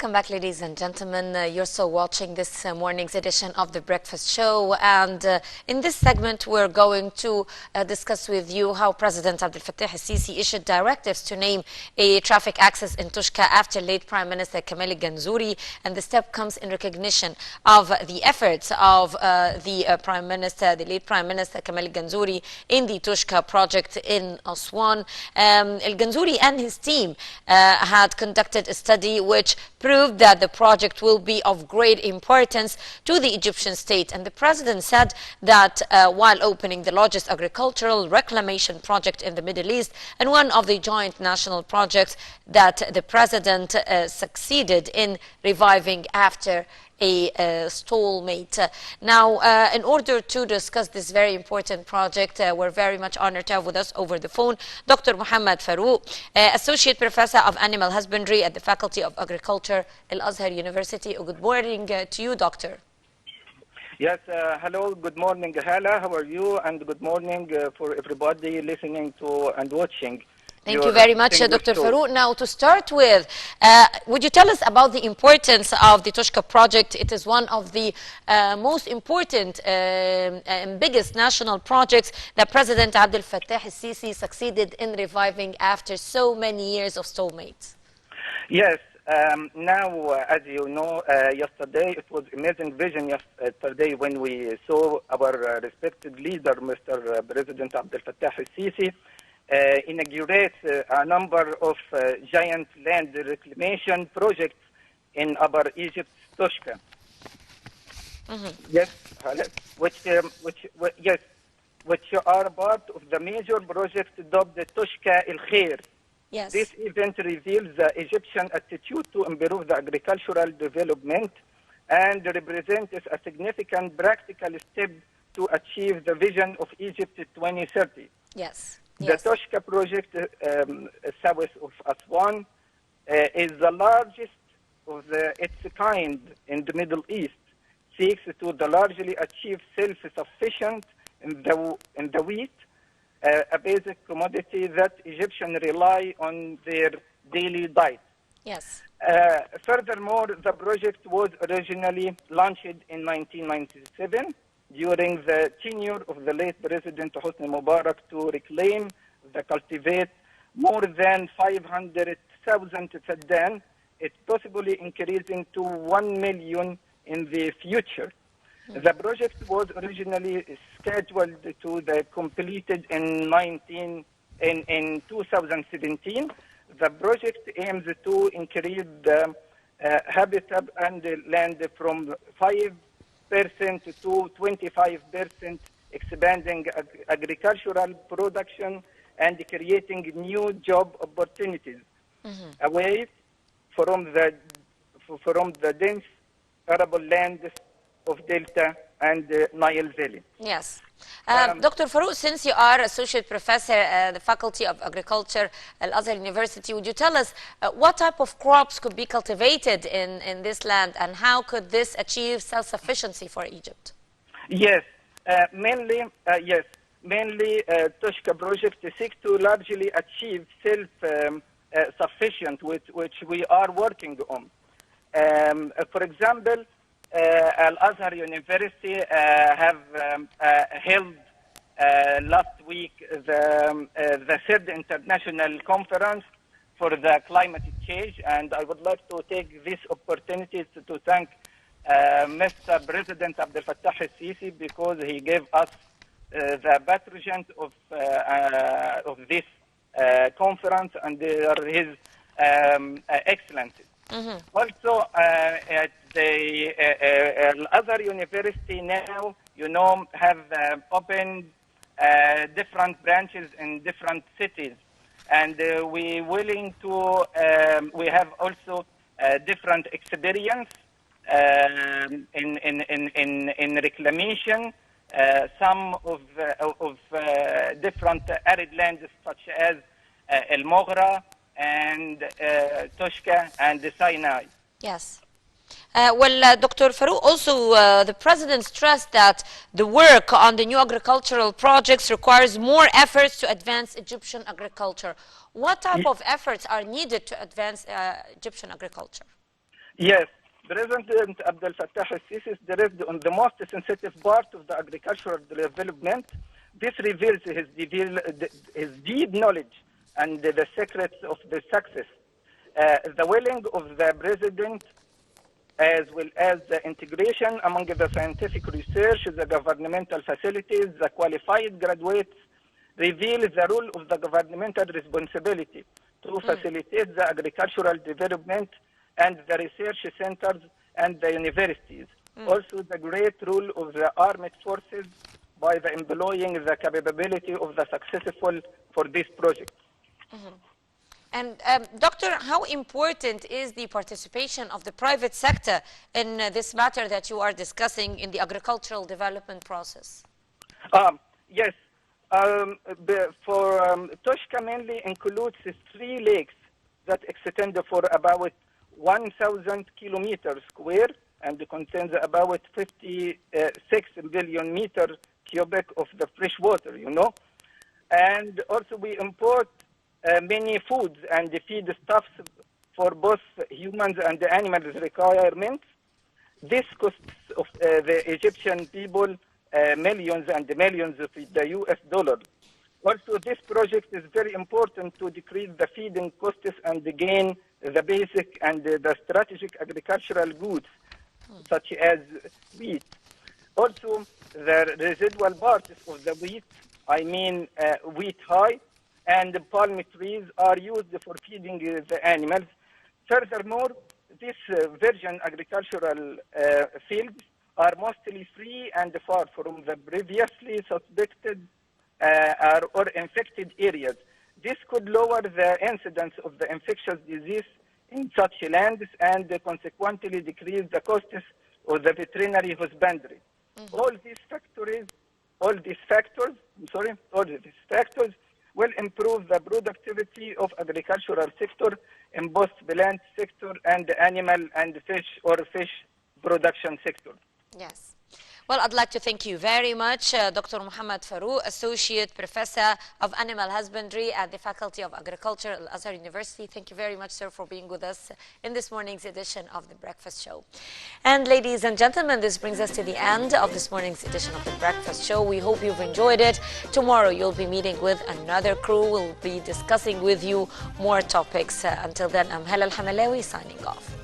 Welcome back, ladies and gentlemen. You're still watching this morning's edition of The Breakfast Show. And in this segment, we're going to discuss with you how President Abdel Fattah al-Sisi issued directives to name a traffic access in Tushka after late Prime Minister Kamal Ganzouri. And the step comes in recognition of the efforts of the late Prime Minister Kamal Ganzouri in the Tushka project in Aswan. Al-Ganzouri and his team had conducted a study which proved that the project will be of great importance to the Egyptian state. And the president said that while opening the largest agricultural reclamation project in the Middle East and one of the joint national projects that the president succeeded in reviving after a stalemate. Now, in order to discuss this very important project, we're very much honored to have with us over the phone Dr. Mohamed Farouk, Associate Professor of Animal Husbandry at the Faculty of Agriculture, Al-Azhar University. Good morning to you, Doctor. Yes, hello, good morning, Hala. How are you? And good morning for everybody listening to and watching. Thank you very much, Dr. Farouk. Now, to start with, would you tell us about the importance of the Tushka project? It is one of the most important and biggest national projects that President Abdel Fattah al-Sisi succeeded in reviving after so many years of stalemates. Yes. Now, as you know, yesterday it was amazing vision yesterday when we saw our respected leader, Mr. President Abdel Fattah al-Sisi, inaugurate a number of giant land reclamation projects in Upper Egypt, Tushka. Yes, which are part of the major project dubbed Tushka El Khair. Yes. This event reveals the Egyptian attitude to improve the agricultural development and represents a significant practical step to achieve the vision of Egypt 2030. Yes. The Tushka project south of Aswan is the largest of its kind in the Middle East, seeks to largely achieve self-sufficient in the wheat, a basic commodity that Egyptians rely on their daily diet. Yes. Furthermore, the project was originally launched in 1997 during the tenure of the late President Hosni Mubarak to reclaim the cultivate more than 500,000 faddan, it possibly increasing to 1 million in the future. The project was originally scheduled to be completed in 2017. The project aims to increase the habitat and the land from 5% to 25%, expanding agricultural production and creating new job opportunities away from the dense arable land of Delta and Nile Valley. Yes. Dr. Farouk, since you are Associate Professor at the Faculty of Agriculture at Al-Azhar University, would you tell us what type of crops could be cultivated in this land and how could this achieve self-sufficiency for Egypt? Yes, mainly Tushka project seeks to largely achieve self-sufficient, which we are working on. For example, Al-Azhar University have held last week the third international conference for the climate change, and I would like to take this opportunity to thank Mr. President Abdel Fattah al-Sisi because he gave us the patronage of this conference and his excellency. Also, at the Al-Azhar University now, have opened different branches in different cities, and we willing to. We have also different experience in reclamation. Some of different arid lands such as El Moghra and Tushka and the Sinai. Yes. Dr. Farouk, also the President stressed that the work on the new agricultural projects requires more efforts to advance Egyptian agriculture. What type of efforts are needed to advance Egyptian agriculture? Yes, President Abdel Fattah al-Sisi directed on the most sensitive part of the agricultural development. This reveals his deep knowledge and the secrets of the success. The willing of the President, as well as the integration among the scientific research, the governmental facilities, the qualified graduates, reveal the role of the governmental responsibility to facilitate the agricultural development and the research centers and the universities. Also, the great role of the armed forces by the employing the capability of the successful for this project. And Doctor, how important is the participation of the private sector in this matter that you are discussing in the agricultural development process? Yes, Toshka mainly includes 3 lakes that extend for about 1,000 kilometers square and contains about 56 billion meter cubic of the fresh water, you know. And also we import many foods and feedstuffs for both humans and animals requirements. This costs of the Egyptian people millions and millions of the US dollar. Also, this project is very important to decrease the feeding costs and gain the basic and the strategic agricultural goods, such as wheat. Also, the residual parts of the wheat, I mean wheat high, and the palm trees are used for feeding the animals. Furthermore, these virgin agricultural fields are mostly free and far from the previously suspected or infected areas. This could lower the incidence of the infectious disease in such lands and consequently decrease the costs of the veterinary husbandry. All these factors will improve the productivity of agricultural sector in both plant sector and animal and fish production sector. Yes. Well, I'd like to thank you very much, Dr. Mohamed Farouk, Associate Professor of Animal Husbandry at the Faculty of Agriculture at Al-Azhar University. Thank you very much, sir, for being with us in this morning's edition of The Breakfast Show. And ladies and gentlemen, this brings us to the end of this morning's edition of The Breakfast Show. We hope you've enjoyed it. Tomorrow, you'll be meeting with another crew. We'll be discussing with you more topics. Until then, I'm Hala Al-Hamalawi signing off.